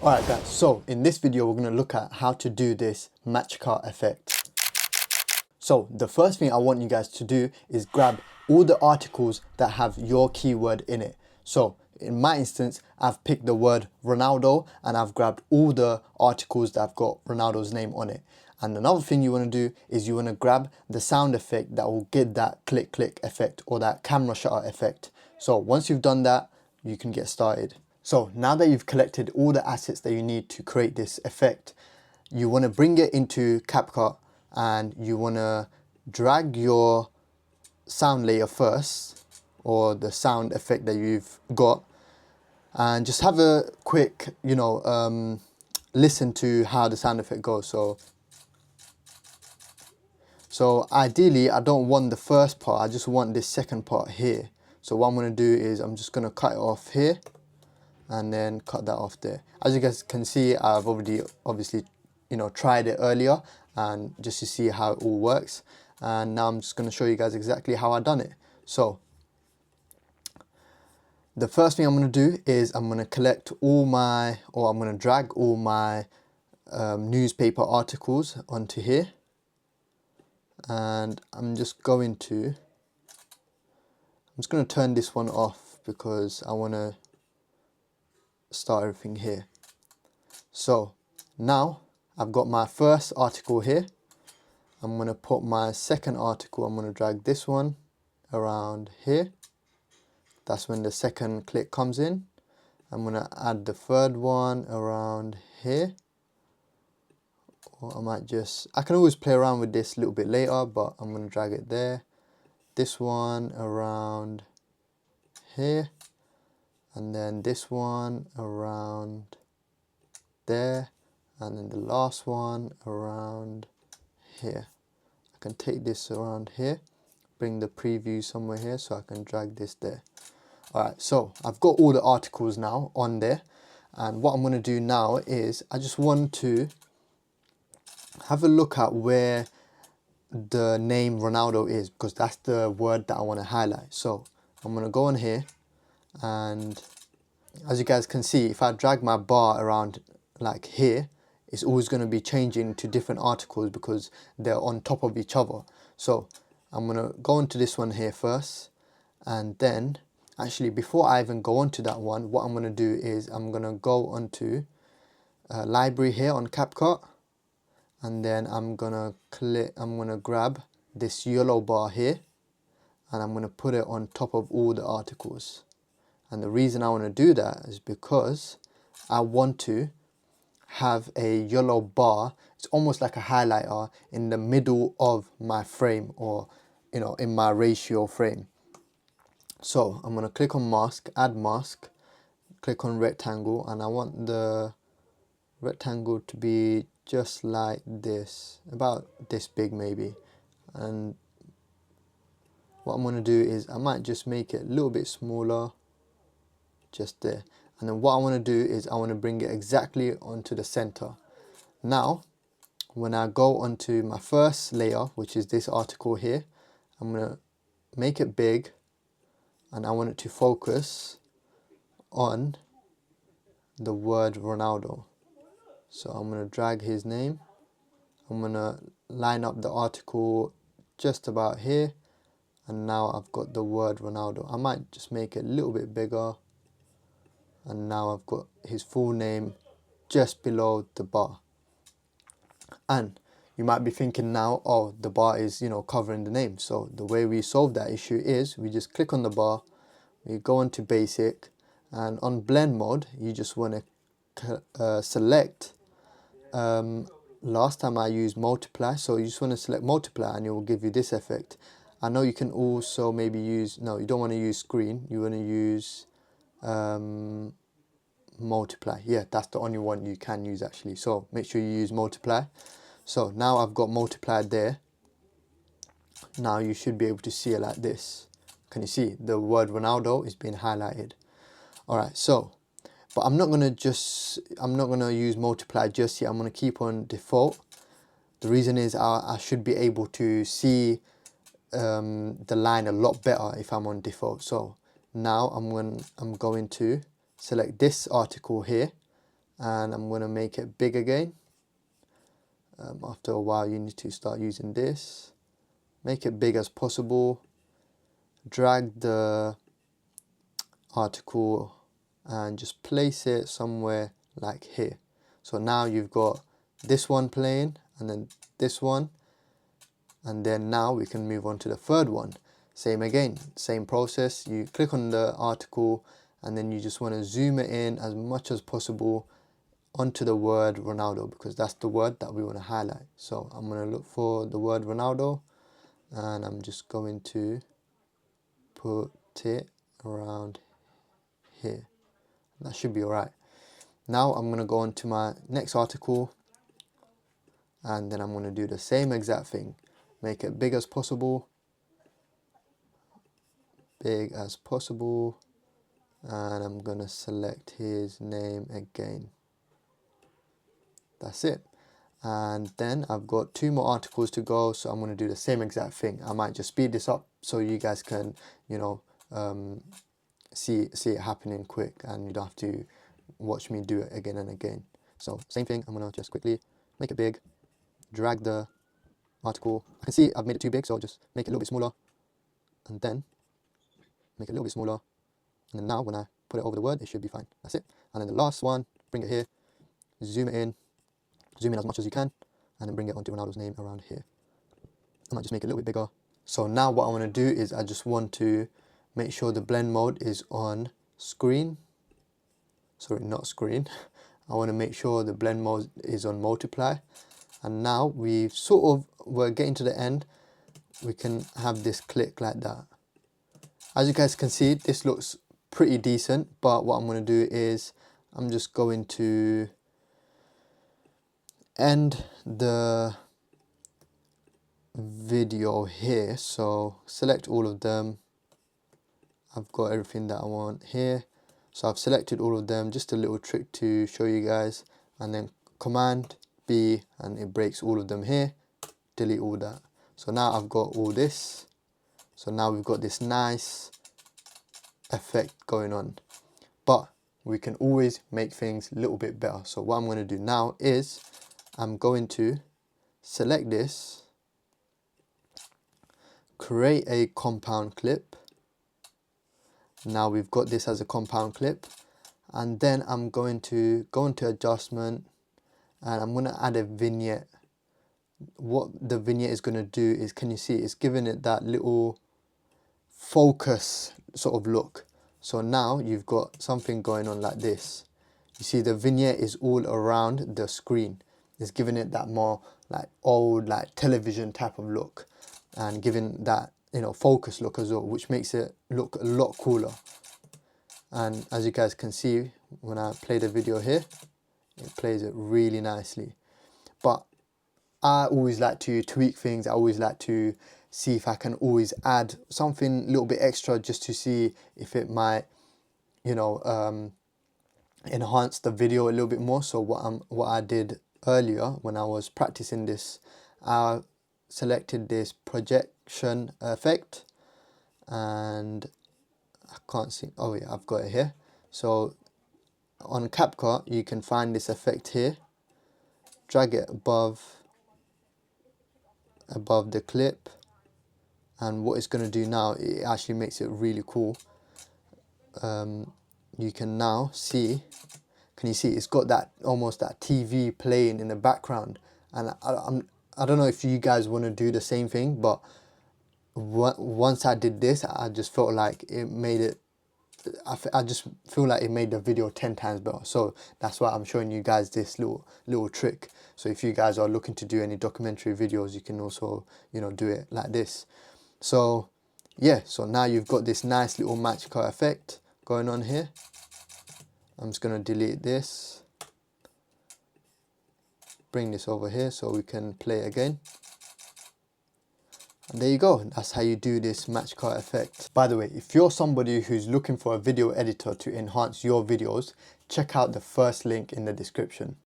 Alright guys, so in this video we're going to look at how to do this match car effect. So the first thing I want you guys to do is grab all the articles that have your keyword in it. So in my instance, I've picked the word Ronaldo and I've grabbed all the articles that have got Ronaldo's name on it. And another thing you want to do is you want to grab the sound effect that will get that click click effect or that camera shutter effect. So once you've done that, you can get started. So now that you've collected all the assets that you need to create this effect, you want to bring it into Capcut and you want to drag your sound layer first, or the sound effect that you've got, and just have a quick, listen to how the sound effect goes. So ideally, I don't want the first part, I just want this second part here. So what I'm going to do is I'm just going to cut it off here and then cut that off there. As you guys can see, I've already obviously tried it earlier and just to see how it all works, and now I'm just going to show you guys exactly how I done it. So the first thing I'm going to do is I'm going to collect I'm going to drag all my newspaper articles onto here, and I'm just going to turn this one off because I want to start everything here. So now I've got my first article here. I'm going to put my second article, I'm going to drag this one around here. That's when the second click comes in. I'm going to add the third one around here. Or I can always play around with this a little bit later, but I'm going to drag it there. This one around here. And then this one around there. And then the last one around here. I can take this around here, bring the preview somewhere here so I can drag this there. Alright, so I've got all the articles now on there, and what I'm going to do now is I just want to have a look at where the name Ronaldo is, because that's the word that I want to highlight. So I'm going to go on here, and as you guys can see, if I drag my bar around like here, it's always going to be changing to different articles because they're on top of each other. So I'm going to go into this one here first, and then actually before I even go onto that one, what I'm going to do is I'm going to go onto library here on Capcut, and then I'm going to grab this yellow bar here and I'm going to put it on top of all the articles. And the reason I want to do that is because I want to have a yellow bar. It's almost like a highlighter in the middle of my frame, or in my ratio frame. So I'm going to click on mask, add mask, click on rectangle, and I want the rectangle to be just like this, about this big maybe. And what I'm going to do is I might just make it a little bit smaller, just there. And then what I want to do is I want to bring it exactly onto the center. Now when I go onto my first layer, which is this article here, I'm going to make it big and I want it to focus on the word Ronaldo. So I'm going to drag his name, I'm going to line up the article just about here, and now I've got the word Ronaldo. I might just make it a little bit bigger, and now I've got his full name just below the bar. And you might be thinking now, oh, the bar is covering the name. So the way we solve that issue is we just click on the bar, we go into basic, and on blend mode you just want to select, last time I used multiply, so you just want to select multiply and it will give you this effect. I know you can also maybe use, no, you don't want to use screen, you want to use multiply. Yeah, that's the only one you can use actually, so make sure you use multiply. So now I've got multiplied there. Now you should be able to see it like this. Can you see the word Ronaldo is being highlighted? Alright, so but I'm not gonna use multiply just yet. I'm gonna keep on default. The reason is I should be able to see the line a lot better if I'm on default. So now I'm going to select this article here, and I'm going to make it big again. After a while you need to start using this. Make it big as possible. Drag the article and just place it somewhere like here. So now you've got this one playing and then this one, and then now we can move on to the third one. Same again, same process. You click on the article and then you just want to zoom it in as much as possible onto the word Ronaldo, because that's the word that we want to highlight. So I'm going to look for the word Ronaldo and I'm just going to put it around here. That should be alright. Now I'm going to go on to my next article and then I'm going to do the same exact thing. Make it big as possible. Big as possible. And I'm going to select his name again. That's it. And then I've got 2 more articles to go, so I'm going to do the same exact thing. I might just speed this up so you guys can, you know, see it happening quick and you don't have to watch me do it again and again. So same thing, I'm going to just quickly make it big, drag the article. I can see I've made it too big, so I'll just make it a little bit smaller and then make it a little bit smaller. And then now when I put it over the word, it should be fine. That's it. And then the last one, bring it here, zoom in as much as you can, and then bring it onto Ronaldo's name around here. I might just make it a little bit bigger. So now what I want to do is I just want to make sure the blend mode is on screen. Sorry, not screen. I want to make sure the blend mode is on multiply. And now we're getting to the end. We can have this click like that. As you guys can see, this looks pretty decent, but what I'm going to do is I'm just going to end the video here. So select all of them. I've got everything that I want here. So I've selected all of them, just a little trick to show you guys, and then Command B and it breaks all of them here. Delete all that. So now I've got all this. So now we've got this nice effect going on, but we can always make things a little bit better. So what I'm going to do now is I'm going to select this, create a compound clip. Now we've got this as a compound clip, and then I'm going to go into adjustment and I'm going to add a vignette. What the vignette is going to do is, can you see it's giving it that little focus sort of look. So now you've got something going on like this. You see the vignette is all around the screen. It's giving it that more like old, like television type of look, and giving that, you know, focus look as well, which makes it look a lot cooler. And as you guys can see, when I play the video here, it plays it really nicely. But I always like to tweak things. I always like to see if I can always add something a little bit extra, just to see if it might, you know, enhance the video a little bit more. So what I did earlier when I was practicing this, I selected this projection effect, and I can't see, oh yeah, I've got it here. So on Capcut you can find this effect here, drag it above the clip, and what it's going to do now, it actually makes it really cool. You can now see, can you see it's got that almost that TV playing in the background, and I don't know if you guys want to do the same thing, but once I did this, I just felt like it made it, I just feel like it made the video 10 times better. So that's why I'm showing you guys this little trick. So if you guys are looking to do any documentary videos, you can also, you know, do it like this. So yeah, so now you've got this nice little match cut effect going on here. I'm just going to delete this, bring this over here so we can play it again. And there you go, that's how you do this match cut effect. By the way, if you're somebody who's looking for a video editor to enhance your videos, check out the first link in the description.